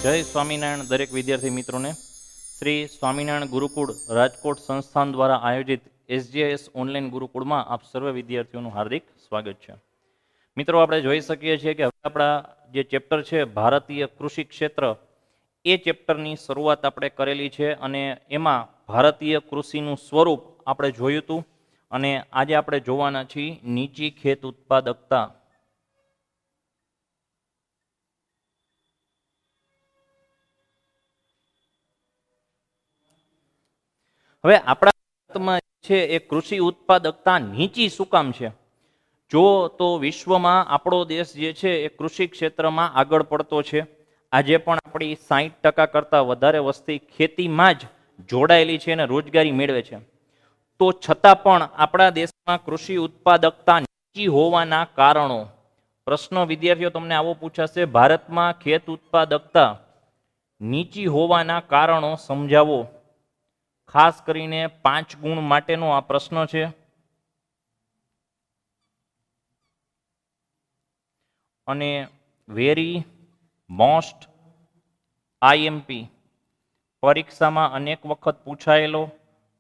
જય સ્વામિનારાયણ દરેક વિદ્યાર્થી મિત્રોને શ્રી સ્વામિનારાયણ ગુરુકુળ રાજકોટ સંસ્થાન દ્વારા આયોજિત SJS ઓનલાઈન ગુરુકુળમાં આપ સર્વ વિદ્યાર્થીઓનું હાર્દિક સ્વાગત છે। મિત્રો, આપણે જોઈ શકીએ છીએ કે હવે આપણા જે ચેપ્ટર છે ભારતીય કૃષિ ક્ષેત્ર, એ ચેપ્ટરની શરૂઆત આપણે કરેલી છે અને એમાં ભારતીય કૃષિનું સ્વરૂપ આપણે જોયું હતું અને આજે આપણે જોવાના છીએ નીચી ખેત ઉત્પાદકતા। હવે આપણા ભારતમાં છે એ કૃષિ ઉત્પાદકતા નીચી શું કામ છે? જો તો વિશ્વમાં આપણો દેશ જે છે એ કૃષિ ક્ષેત્રમાં આગળ પડતો છે। આજે પણ આપણી 60% કરતાં વધારે વસ્તી ખેતીમાં જ જોડાયેલી છે અને રોજગારી મેળવે છે। તો છતાં પણ આપણા દેશમાં કૃષિ ઉત્પાદકતા નીચી હોવાના કારણો, પ્રશ્ન વિદ્યાર્થીઓ તમને આવો પૂછાશે, ભારતમાં ખેત ઉત્પાદકતા નીચી હોવાના કારણો સમજાવો। ખાસ કરીને 5 ગુણ માટેનો આ પ્રશ્ન છે। અને વેરી મોસ્ટ IMP પરીક્ષામાં અનેક વખત પૂછાયેલો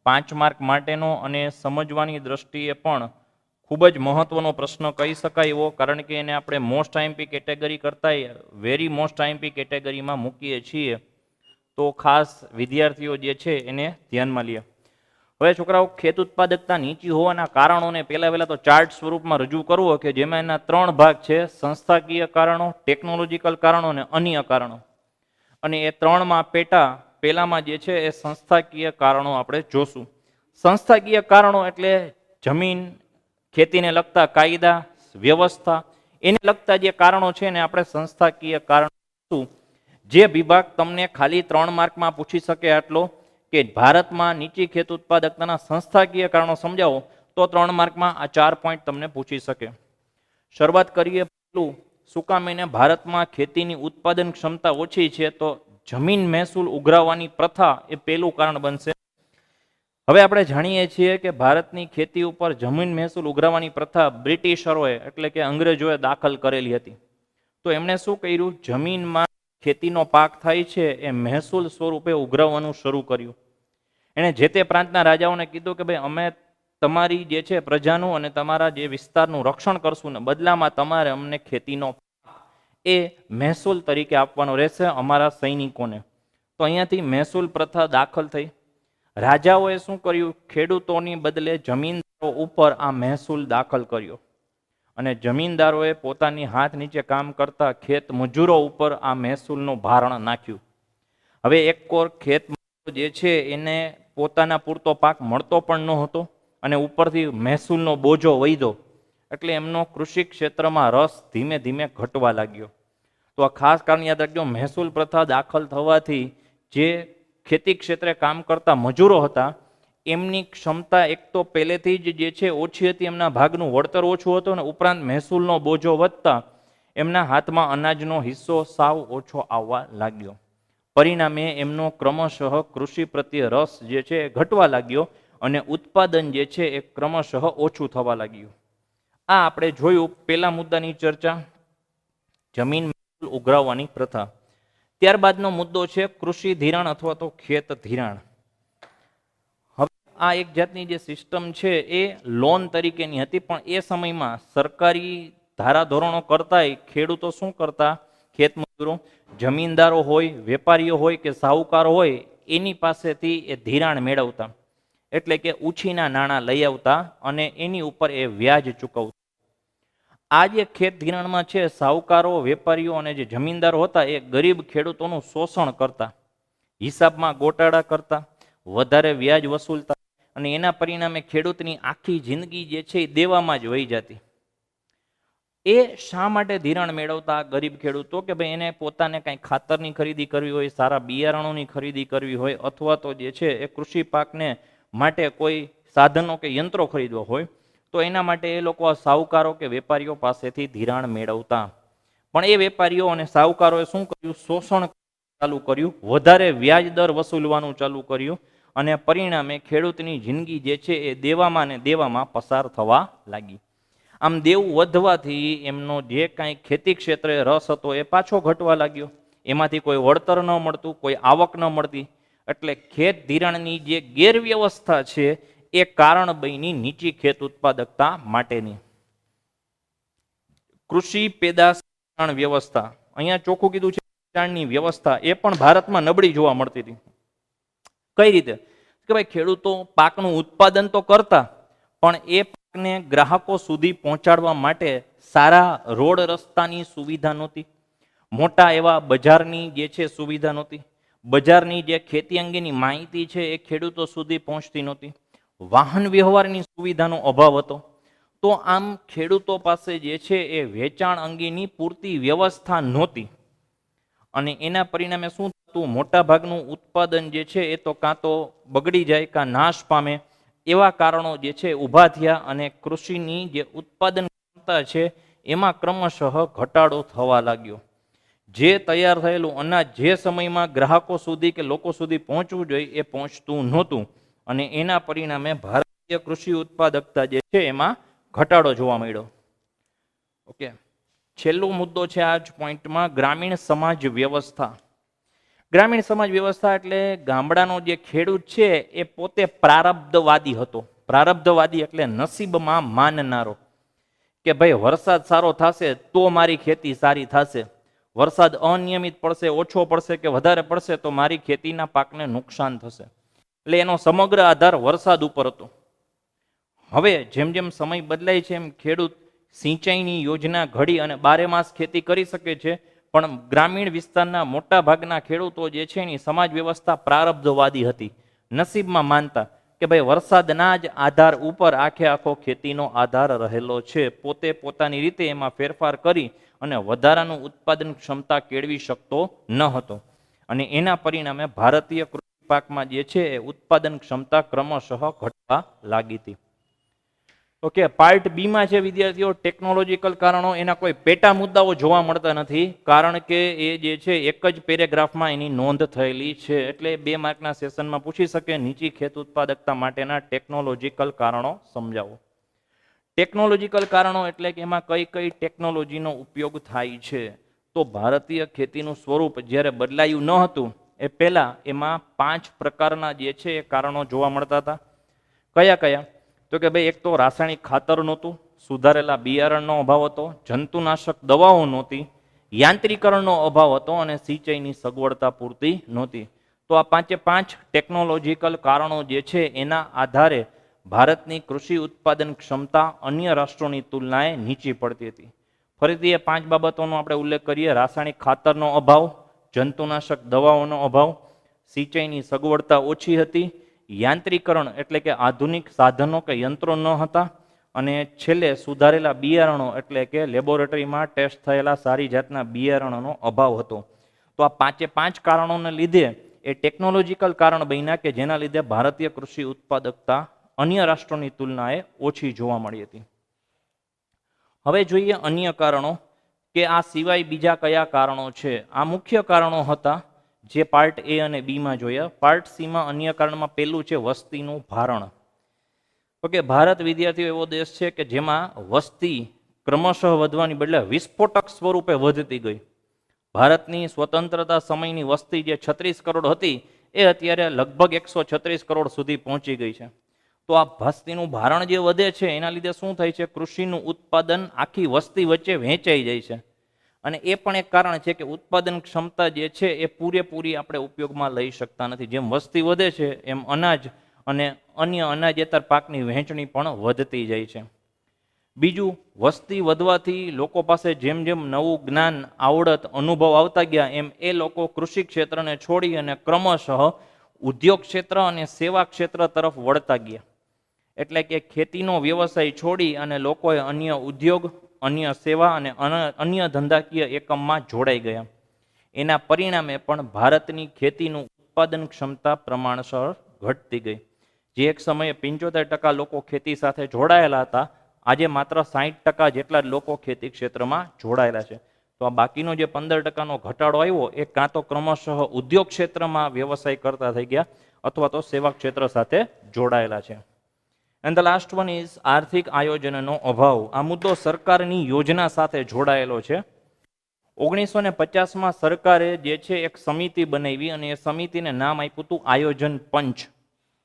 5 માર્ક માટેનો અને સમજવાની દ્રષ્ટિએ પણ ખૂબ જ મહત્વનો પ્રશ્ન કહી શકાય એવો, કારણ કે એને આપણે મોસ્ટ IMP કેટેગરી કરતાં વેરી મોસ્ટ IMP કેટેગરીમાં મૂકીએ છીએ। તો ખાસ વિદ્યાર્થીઓ જે છે એને ધ્યાનમાં લે। હવે છોકરાઓ, ખેત ઉત્પાદકતા નીચી હોવાના કારણોને પહેલા તો ચાર્ટ સ્વરૂપમાં રજૂ કરવો કે જેમાં એના 3 ભાગ છે: સંસ્થાકીય કારણો, ટેકનોલોજીકલ કારણો અને અન્ય કારણો। અને એ 3માં પહેલામાં જે છે એ સંસ્થાકીય કારણો આપણે જોશું। સંસ્થાકીય કારણો એટલે જમીન, ખેતીને લગતા કાયદા વ્યવસ્થા, એને લગતા જે કારણો છે ને આપણે સંસ્થાકીય કારણો જોશું। જે વિભાગ તમને ખાલી 3 માર્કમાં પૂછી શકે આટલો કે ભારતમાં નીચી ખેત ઉત્પાદકતાના સંસ્થાકીય કારણો સમજાવો, તો 3 માર્કમાં આ 4 પોઈન્ટ તમને પૂછી શકે। શરૂઆત કરીએ પહેલું, શું કામ એને ભારતમાં ખેતીની ઉત્પાદન ક્ષમતા ઓછી છે? તો જમીન મહેસૂલ ઉઘરાવવાની પ્રથા એ પહેલું કારણ બનશે। હવે આપણે જાણીએ છીએ કે ભારતની ખેતી ઉપર જમીન મહેસૂલ ઉઘરાવવાની પ્રથા બ્રિટિશરોએ એટલે કે અંગ્રેજોએ દાખલ કરેલી હતી। તો એમણે શું કર્યું? જમીનમાં ખેતીનો પાક થાય છે એ મહેસૂલ સ્વરૂપે ઉઘરાવવાનું શરૂ કર્યું। એણે જે તે પ્રાંતના રાજાઓને કીધું કે ભાઈ, અમે તમારી જે છે પ્રજાનું અને તમારા જે વિસ્તારનું રક્ષણ કરશું ને બદલામાં તમારે અમને ખેતીનો એ મહેસૂલ તરીકે આપવાનો રહેશે અમારા સૈનિકોને। તો અહીંયાથી મહેસૂલ પ્રથા દાખલ થઈ। રાજાઓએ શું કર્યું? ખેડૂતોની બદલે જમીનદારો ઉપર આ મહેસૂલ દાખલ કર્યો અને જમીનદારોએ પોતાની હાથ નીચે કામ કરતા ખેત મજૂરો ઉપર આ મહેસૂલનું ભારણ નાખ્યું। હવે એક કોર ખેત મજૂરો જે છે એને પોતાના પૂરતો પાક મળતો પણ ન હતો અને ઉપરથી મહેસૂલનો બોજો વધ્યો, એટલે એમનો કૃષિ ક્ષેત્રમાં રસ ધીમે ધીમે ઘટવા લાગ્યો। તો આ ખાસ કારણ યાદ રાખજો, મહેસૂલ પ્રથા દાખલ થવાથી જે ખેતી ક્ષેત્રે કામ કરતા મજૂરો હતા એમની ક્ષમતા એક તો પહેલેથી જ જે છે ઓછી હતી, એમના ભાગનું વળતર ઓછું હતું અને ઉપરાંત મહેસૂલનો બોજો વધતા એમના હાથમાં અનાજનો હિસ્સો સાવ ઓછો આવવા લાગ્યો। પરિણામે એમનો ક્રમશઃ કૃષિ પ્રત્યે રસ જે છે એ ઘટવા લાગ્યો અને ઉત્પાદન જે છે એ ક્રમશઃ ઓછું થવા લાગ્યું। આ આપણે જોયું પહેલા મુદ્દાની ચર્ચા, જમીન મહેસૂલ ઉઘરાવવાની પ્રથા। ત્યારબાદનો મુદ્દો છે કૃષિ ધિરાણ અથવા તો ખેત ધિરાણ। હવે આ એક જાતની જે સિસ્ટમ છે એ લોન તરીકેની હતી, પણ એ સમયમાં સરકારી ધારાધોરણો કરતાંય ખેડૂતો શું કરતા? ખેત મજૂરો, જમીનદારો હોય, વેપારીઓ હોય કે સાહુકારો હોય, એની પાસેથી એ ધિરાણ મેળવતા, એટલે કે ઉછીના નાણાં લઈ આવતા અને એની ઉપર એ વ્યાજ ચૂકવતા। આ જે ખેત ધિરાણમાં છે, સાહુકારો, વેપારીઓ અને જે જમીનદારો હતા એ ગરીબ ખેડૂતોનું શોષણ કરતા, હિસાબમાં ગોટાળા કરતા, વધારે વ્યાજ વસૂલતા અને એના પરિણામે ખેડૂતની આખી જિંદગી જે છે એ દેવામાં જ વહી જતી। એ શા માટે ધિરાણ મેળવતા ગરીબ ખેડૂતો? કે ભાઈ એને પોતાને કાંઈ ખાતરની ખરીદી કરવી હોય, સારા બિયારણોની ખરીદી કરવી હોય, અથવા તો જે છે એ કૃષિ પાકને માટે કોઈ સાધનો કે યંત્રો ખરીદવા હોય, તો એના માટે એ લોકો સાહુકારો કે વેપારીઓ પાસેથી ધિરાણ મેળવતા। પણ એ વેપારીઓ અને સાહુકારોએ શું કર્યું? શોષણ ચાલુ કર્યું, વધારે વ્યાજ દર વસૂલવાનું ચાલુ કર્યું અને પરિણામે ખેડૂતની જિંદગી જે છે એ દેવામાં ને દેવામાં પસાર થવા લાગી। આમ દેવું વધવાથી એમનો જે કાંઈ ખેતી ક્ષેત્રે રસ હતો એ પાછો ઘટવા લાગ્યો। એમાંથી કોઈ વળતર ન મળતું, કોઈ આવક ન મળતી, એટલે ખેત ધિરાણની જે ગેરવ્યવસ્થા છે એ કારણ બની નીચી ખેત ઉત્પાદકતા માટેની. કૃષિ પેદાશ વ્યવસ્થા, અહીંયા ચોખ્ખું કીધું છે વેચાણની વ્યવસ્થા એ પણ ભારતમાં નબળી જોવા મળતી હતી. કઈ રીતે? કે ભાઈ ખેડૂતો પાકનું ઉત્પાદન તો કરતા, પણ એ પાકને ગ્રાહકો સુધી પહોંચાડવા માટે સારા રોડ રસ્તાની સુવિધા નહોતી, મોટા એવા બજારની જે છે સુવિધા નહોતી, બજારની જે ખેતી અંગેની માહિતી છે એ ખેડૂતો સુધી પહોંચતી નહોતી, વાહન વ્યવહારની સુવિધાનો અભાવ હતો. તો આમ ખેડૂતો પાસે જે છે એ વેચાણ અંગેની પૂરતી વ્યવસ્થા નહોતી અને એના પરિણામે શું થતું, મોટા ભાગનું ઉત્પાદન જે છે એ તો કાં તો બગડી જાય કાં નાશ પામે, એવા કારણો જે છે ઊભા થયા અને કૃષિની જે ઉત્પાદન ક્ષમતા છે એમાં ક્રમશઃ ઘટાડો થવા લાગ્યો. જે તૈયાર થયેલું અનાજ જે સમયમાં ગ્રાહકો સુધી કે લોકો સુધી પહોંચવું જોઈએ એ પહોંચતું નહોતું અને એના પરિણામે ભારતીય કૃષિ ઉત્પાદકતા જે છે એમાં ઘટાડો જોવા મળ્યો. ઓકે, છેલ્લો મુદ્દો છે આ જ પોઈન્ટમાં ગ્રામીણ સમાજ વ્યવસ્થા. ગ્રામીણ સમાજ વ્યવસ્થા એટલે ગામડાનો જે ખેડૂત છે એ પોતે પ્રારબ્ધવાદી હતો. પ્રારબ્ધવાદી એટલે નસીબમાં માનનારો, કે ભાઈ વરસાદ સારો થશે તો મારી ખેતી સારી થશે, વરસાદ અનિયમિત પડશે, ઓછો પડશે કે વધારે પડશે તો મારી ખેતીના પાકને નુકસાન થશે. એટલે એનો સમગ્ર આધાર વરસાદ ઉપર હતો. હવે જેમ જેમ સમય બદલાય છે એમ ખેડૂત સિંચાઈની યોજના ઘડી અને 12 માસ ખેતી કરી શકે છે, પણ ગ્રામીણ વિસ્તારના મોટા ભાગના ખેડૂતો જે છે એની સમાજ વ્યવસ્થા પ્રારબ્ધવાદી હતી, નસીબમાં માનતા કે ભાઈ વરસાદના જ આધાર ઉપર આખે આખો ખેતીનો આધાર રહેલો છે, પોતે પોતાની રીતે એમાં ફેરફાર કરી અને વધારાનું ઉત્પાદન ક્ષમતા કેળવી શકતો ન હતો અને એના પરિણામે ભારતીય કૃષિ પાકમાં જે છે એ ઉત્પાદન ક્ષમતા ક્રમશઃ ઘટવા લાગી હતી. ઓકે, પાર્ટ બી માં છે વિદ્યાર્થીઓ ટેકનોલોજીકલ કારણો. એના કોઈ પેટા મુદ્દાઓ જોવા મળતા નથી કારણ કે એ જે છે એક જ પેરેગ્રાફમાં એની નોંધ થયેલી છે, એટલે 2 માર્કના સેશનમાં પૂછી શકે નીચી ખેત ઉત્પાદકતા માટેના ટેકનોલોજીકલ કારણો સમજાવો. ટેકનોલોજીકલ કારણો એટલે કે એમાં કઈ કઈ ટેકનોલોજીનો ઉપયોગ થાય છે. તો ભારતીય ખેતીનું સ્વરૂપ જ્યારે બદલાયું ન હતું એ પહેલા એમાં 5 પ્રકારના જે છે એ કારણો જોવા મળતા હતા. કયા કયા? તો કે ભાઈ એક તો રાસાયણિક ખાતર નહોતું, સુધારેલા બિયારણનો અભાવ હતો, જંતુનાશક દવાઓ નહોતી, યાંત્રીકરણનો અભાવ હતો અને સિંચાઈની સગવડતા પૂરતી નહોતી. તો આ 5 ટેકનોલોજીકલ કારણો જે છે એના આધારે ભારતની કૃષિ ઉત્પાદન ક્ષમતા અન્ય રાષ્ટ્રોની તુલનાએ નીચી પડતી હતી. ફરીથી એ 5 બાબતોનો આપણે ઉલ્લેખ કરીએ. રાસાયણિક ખાતરનો અભાવ, જંતુનાશક દવાઓનો અભાવ, સિંચાઈની સગવડતા ઓછી હતી, યાંત્રીકરણ એટલે કે આધુનિક સાધનો કે યંત્રો ન હતા અને છેલ્લે સુધારેલા બિયારણો એટલે કે લેબોરેટરીમાં ટેસ્ટ થયેલા સારી જાતના બિયારણોનો અભાવ હતો. તો આ 5 કારણોને લીધે એ ટેકનોલોજીકલ કારણ બન્યા કે જેના લીધે ભારતીય કૃષિ ઉત્પાદકતા અન્ય રાષ્ટ્રોની તુલનાએ ઓછી જોવા મળી હતી. હવે જોઈએ અન્ય કારણો કે આ સિવાય બીજા કયા કારણો છે. આ મુખ્ય કારણો હતા જે પાર્ટ એ અને બી માં જોયા. પાર્ટ સી માં અન્ય કારણમાં પહેલું છે વસ્તીનું ભારણ. ઓકે, ભારત વિદ્યાર્થીઓ એવો દેશ છે કે જેમાં વસ્તી ક્રમશઃ વધવાની બદલે વિસ્ફોટક સ્વરૂપે વધતી ગઈ. ભારતની સ્વતંત્રતા સમયની વસ્તી જે 36 કરોડ હતી એ અત્યારે લગભગ 136 કરોડ સુધી પહોંચી ગઈ છે. તો આ વસ્તીનું ભારણ જે વધે છે એના લીધે શું થાય છે, કૃષિનું ઉત્પાદન આખી વસ્તી વચ્ચે વહેંચાઈ જાય છે અને એ પણ એક કારણ છે કે ઉત્પાદન ક્ષમતા જે છે એ પૂરેપૂરી આપણે ઉપયોગમાં લઈ શકતા નથી. જેમ વસ્તી વધે છે એમ અનાજ અને અન્ય અનાજેતર પાકની વહેંચણી પણ વધતી જાય છે. બીજું, વસ્તી વધવાથી લોકો પાસે જેમ જેમ નવું જ્ઞાન, આવડત, અનુભવ આવતા ગયા એમ એ લોકો કૃષિ ક્ષેત્રને છોડી અને ક્રમશઃ ઉદ્યોગ ક્ષેત્ર અને સેવા ક્ષેત્ર તરફ વળતા ગયા. એટલે કે ખેતીનો વ્યવસાય છોડી અને લોકોએ અન્ય ઉદ્યોગ, અન્ય સેવા અને અન્ય ધંધાકીય એકમમાં જોડાઈ ગયા. એના પરિણામે પણ ભારતની ખેતીનું ઉત્પાદન ક્ષમતા પ્રમાણસર ઘટતી ગઈ. જે એક સમયે 75% લોકો ખેતી સાથે જોડાયેલા હતા, આજે માત્ર 60% જેટલા જ લોકો ખેતી ક્ષેત્રમાં જોડાયેલા છે. તો આ બાકીનો જે 15%નો ઘટાડો આવ્યો એ કાં તો ક્રમશઃ ઉદ્યોગ ક્ષેત્રમાં વ્યવસાય કરતા થઈ ગયા અથવા તો સેવા ક્ષેત્ર સાથે જોડાયેલા છે. And the last one is આર્થિક આયોજનનો અભાવ. આ મુદ્દો સરકારની યોજના સાથે જોડાયેલો છે. 1950માં સરકારે જે છે એક સમિતિ બનાવી અને એ સમિતિને નામ આપ્યું હતું આયોજન પંચ,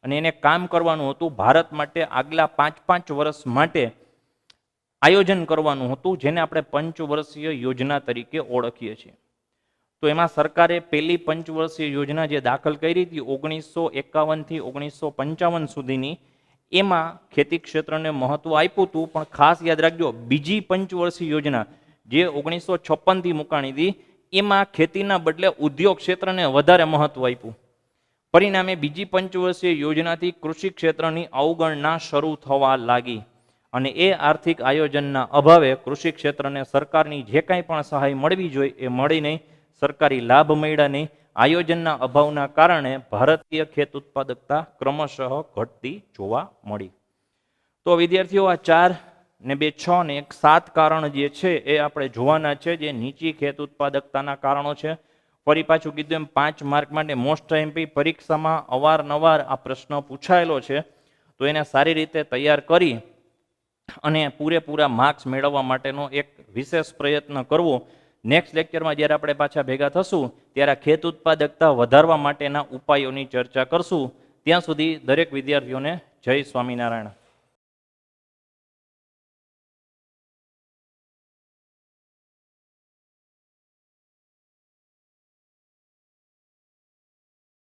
અને એને કામ કરવાનું હતું ભારત માટે આગલા 5-5 વર્ષ માટે આયોજન કરવાનું હતું, જેને આપણે પંચવર્ષીય યોજના તરીકે ઓળખીએ છીએ. તો એમાં સરકારે પહેલી પંચવર્ષીય યોજના જે દાખલ કરી હતી 1951 થી 1955 સુધીની, એમાં ખેતી ક્ષેત્રને મહત્વ આપ્યું હતું. પણ ખાસ યાદ રાખજો, બીજી પંચવર્ષીય યોજના જે 1956 થી મુકાણી હતી, એમાં ખેતીના બદલે ઉદ્યોગ ક્ષેત્રને વધારે મહત્વ આપ્યું. પરિણામે બીજી પંચવર્ષીય યોજનાથી કૃષિ ક્ષેત્રની અવગણના શરૂ થવા લાગી અને એ આર્થિક આયોજનના અભાવે કૃષિ ક્ષેત્રને સરકારની જે કાંઈ પણ સહાય મળવી જોઈએ એ મળી નહીં, સરકારી લાભ મળ્યા નહીં. આયોજનના અભાવના કારણે ભારતીય ખેત ઉત્પાદકતા ક્રમશઃ ઘટતી જોવા મળી. તો વિદ્યાર્થીઓ, આ 4 ને 2 6 ને 1 7 કારણ જે છે એ આપણે જોવાના છે, જે નીચી ખેત ઉત્પાદકતાના કારણો છે. ફરી પાછું કીધું એમ 5 માર્ક માટે મોસ્ટ એમપી પરીક્ષામાં અવારનવાર આ પ્રશ્ન પૂછાયેલો છે. તો એને સારી રીતે તૈયાર કરી અને પૂરેપૂરા માર્ક્સ મેળવવા માટેનો એક વિશેષ પ્રયત્ન કરવો. નેક્સ્ટ લેક્ચરમાં જ્યારે આપણે પાછા ભેગા થશું ત્યારે ખેત ઉત્પાદકતા વધારવા માટેના ઉપાયોની ચર્ચા કરશું. ત્યાં સુધી દરેક વિદ્યાર્થીઓને જય સ્વામિનારાયણ.